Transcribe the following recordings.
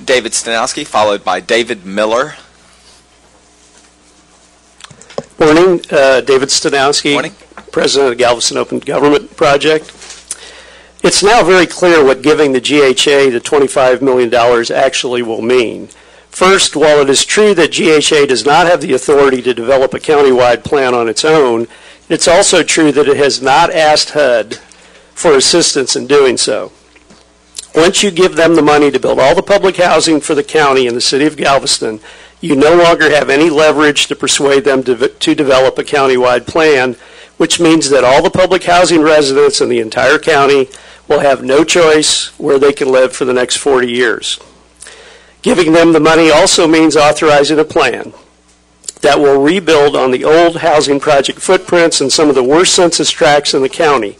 David Stanowski, followed by David Miller. Morning, David Stanowski, Morning. President of the Galveston Open Government Project. It's now very clear what giving the GHA the $25 million actually will mean. First, while it is true that GHA does not have the authority to develop a countywide plan on its own, it's also true that it has not asked HUD for assistance in doing so. Once you give them the money to build all the public housing for the county and the city of Galveston, you no longer have any leverage to persuade them to develop a countywide plan, which means that all the public housing residents in the entire county will have no choice where they can live for the next 40 years. Giving them the money also means authorizing a plan that will rebuild on the old housing project footprints in some of the worst census tracts in the county,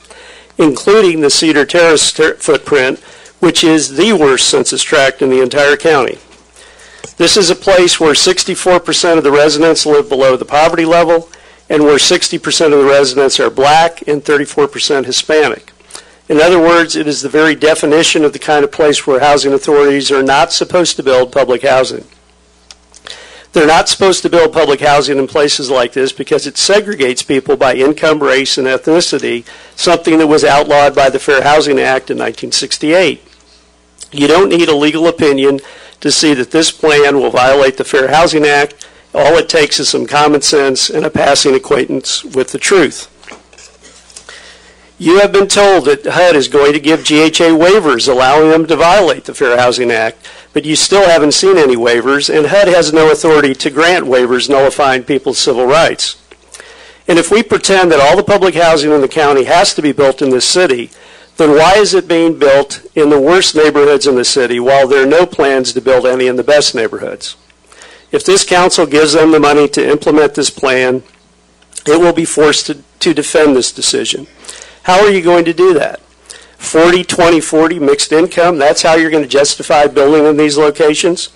including the Cedar Terrace footprint, which is the worst census tract in the entire county. This is a place where 64% of the residents live below the poverty level and where 60% of the residents are black and 34% Hispanic. In other words, it is the very definition of the kind of place where housing authorities are not supposed to build public housing. They're not supposed to build public housing in places like this because it segregates people by income, race, and ethnicity, something that was outlawed by the Fair Housing Act in 1968. You don't need a legal opinion to see that this plan will violate the Fair Housing Act. All it takes is some common sense and a passing acquaintance with the truth. You have been told that HUD is going to give GHA waivers allowing them to violate the Fair Housing Act, but you still haven't seen any waivers, and HUD has no authority to grant waivers nullifying people's civil rights. And if we pretend that all the public housing in the county has to be built in this city, then why is it being built in the worst neighborhoods in the city while there are no plans to build any in the best neighborhoods? If this council gives them the money to implement this plan, it will be forced to defend this decision. How are you going to do that? 40, 20, 40 mixed income, that's how you're going to justify building in these locations?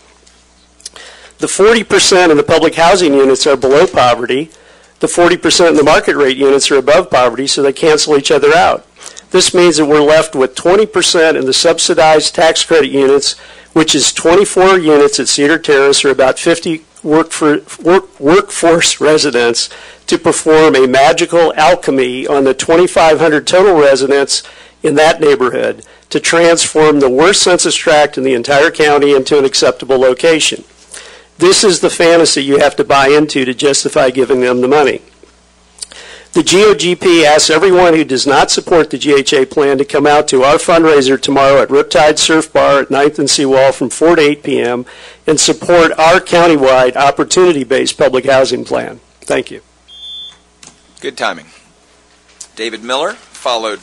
The 40% of the public housing units are below poverty. The 40% of the market rate units are above poverty, so they cancel each other out. This means that we're left with 20% in the subsidized tax credit units, which is 24 units at Cedar Terrace, or about 50 workforce residents, to perform a magical alchemy on the 2,500 total residents in that neighborhood to transform the worst census tract in the entire county into an acceptable location. This is the fantasy you have to buy into to justify giving them the money. The GOGP asks everyone who does not support the GHA plan to come out to our fundraiser tomorrow at Riptide Surf Bar at 9th and Seawall from 4 to 8 p.m. and support our countywide opportunity-based public housing plan. Thank you. Good timing. David Miller, followed